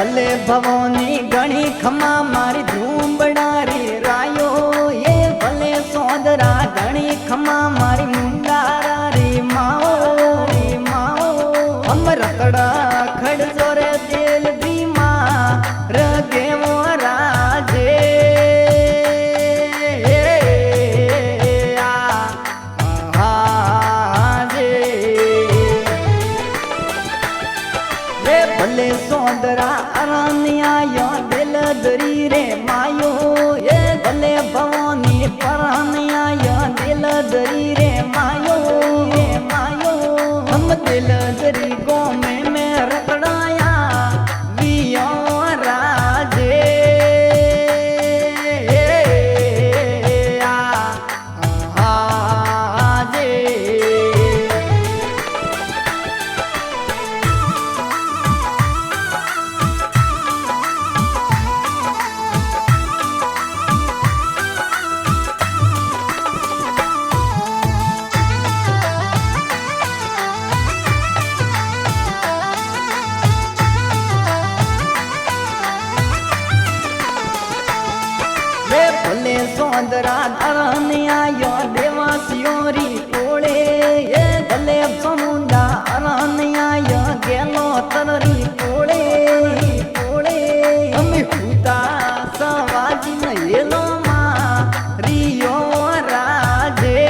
भले भवनी गणी खमा मारी धूम बड़ारी रायो ये भले सोदरा गणी खमा मारी मुंडारा रे माओ हम रतड़ा खड़ जोरे दिल बीमा रगे वो राजे भले सोदरा अरानिया यो दिल दरी रे मायो ये भले भवानी परानिया यो दिल दरी रे मायो हम दिल दरी गो में रकड़ाया वियो राजे भले सोदरा अरानिया यो देवासियों री कोड़े ये भले समुंदा अरानिया यो गेलो तलरी कोड़े हम हुता सवाजी न येलो मा रियो राजे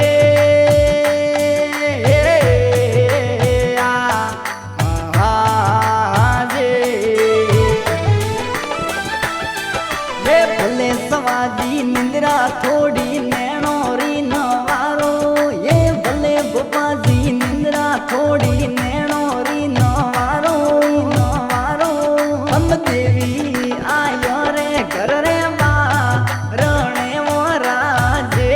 भले सवाजी निंद्रा थोड़ी नैनोरी नवारो ये भले बुपाजी निंद्रा थोड़ी नैनोरी नवारो हम देवी आयो रे घर रे बा रणे वो राजे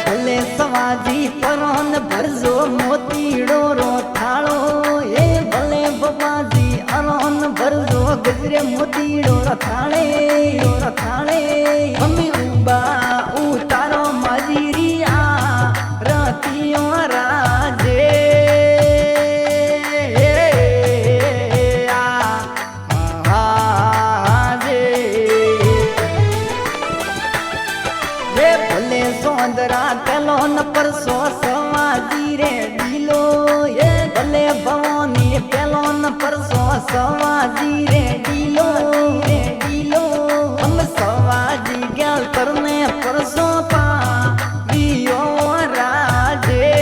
भले सवाजी परोन भरजो मोतीड़ो रो थालो ये भले बाबाजी अरोन भरजो गजरे मोतीड़ो रो थाले मम्मी उबा उतारो माजीरिया रातियो राजे भले सोदरा कलो न परसो सवाजी रे डीलो ये भले भवानी पेलो न परसो सवाजी रे डीलो हम सवाजी गल करने परसो पा वियो राजे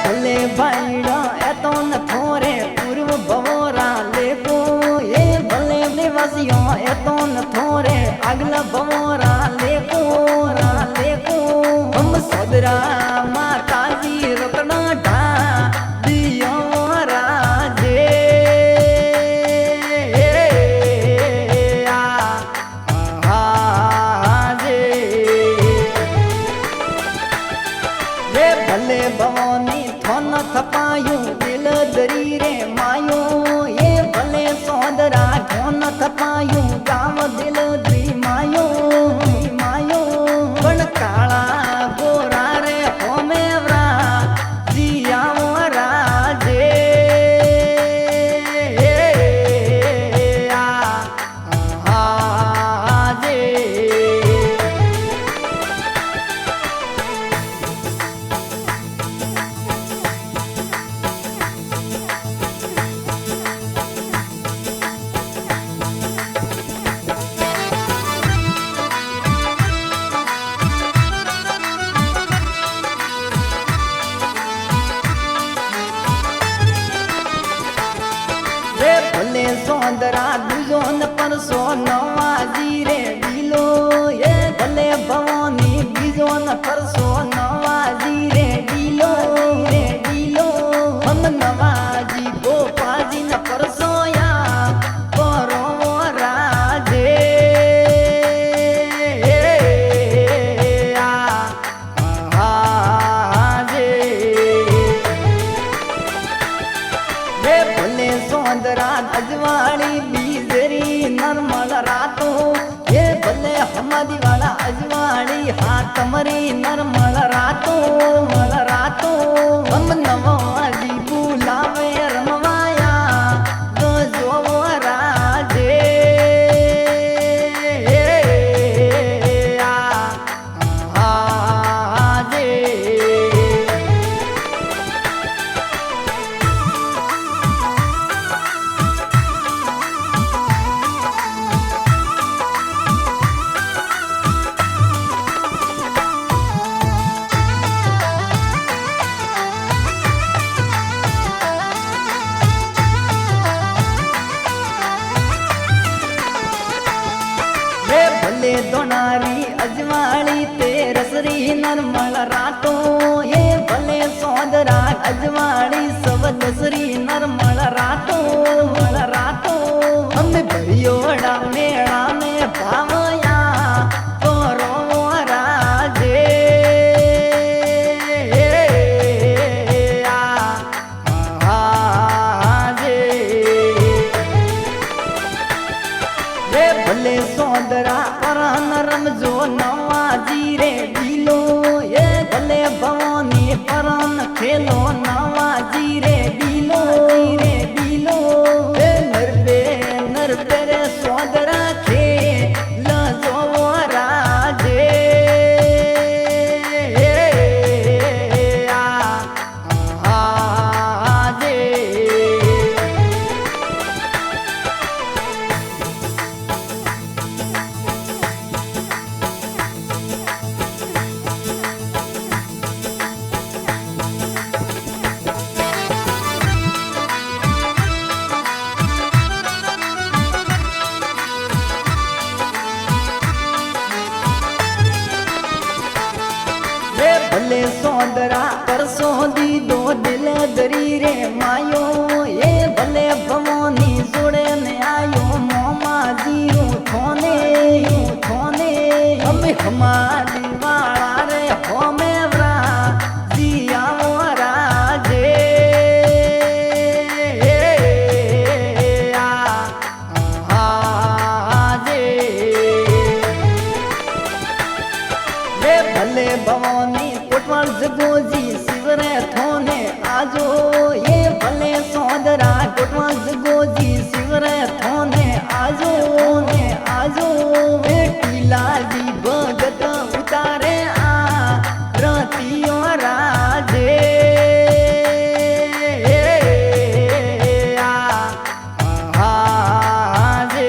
भले भाईड़ा एतो न थोरे पूर्व भवोरा लेको ये भले निवासियों एतो न थोरे अगला भवोरा लेको हम सोदरा माता जी रकना ढा दियो राजे भले भवानी थोन थपायूं दिल दरी रे मायो ये भले सोदरा थोन थपा માયું ગામ દિલ માયો પણ કાળા ગોરા રે હોમે વરા જીયા રાજે આજે ભલે સોંદરા બીજો ન પરસો નવાજી રે ડીલો એ ભલે ભવાની બીજો ન પરસો નવાજી રે ડીલો હમ નવાજી ગોપાજી ન પરસો યા પરો રાજે આજે ભલે સોંદરા અજવાળી બીજરી નરમળ રાતો એ ભલે હમાદી વાળા અજવાળી હા તમારી નરમળ રાતો હમ નવાજી બોલાવે રમવાયા ગજો રાજે આજે ભલે દોનારી અજવાળી તે રસરી નરમળ રાતો એ ભલે સોંદરા અજવાળી સવદસરી નરમળ રાતો અમે ભરિયોડા મેળા ને ભાવયા કરો રાજે આજે ભલે સોંદરા પરાન રમજો નવાજી રે ડીલો એ ભલે ભવાની પરાન ખેલો નવાજી રે ડીલો એ નરબે રે સોંદરા ખે લજો રાજે આજે ભલે સોંદરા પરસો દીધો દિલ દરી રે માયો એ ભલે ભવાની જોડે ને આયો મોમાજી થોને અમે હમારી વાળા રે હોમે વરા જીયા રાજે આજે ભલે ભવાની કોટવાળ જગોજી શિવરે થોને આજો એ ભલે સોંદરા કોટવાળ જગોજી શિવરે થોને આજો એ ટીલાજી ભગત ઉતારે આ રતિયો રાજે આજે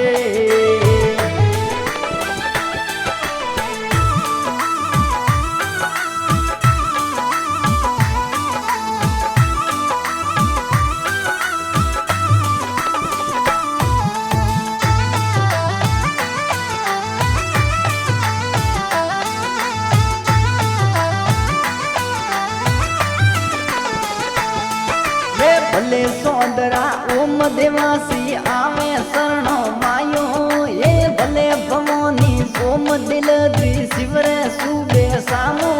ભલે સોંદરા ઓમ દેવાસી આવે શરણો માયો એ ભલે ભવાની સોમ દિલ શિવરે સુબે સામો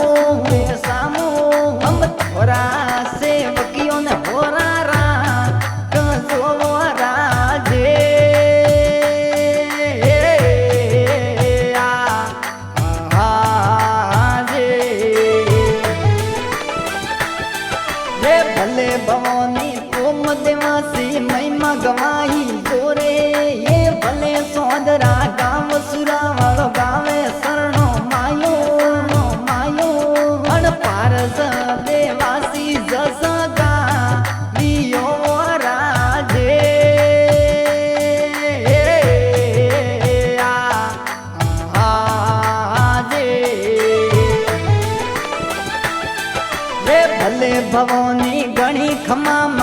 હમ થોરા સેવકીઓ ને હોરા રા કજો રાજે ભલે ભવોની ગણી ખમા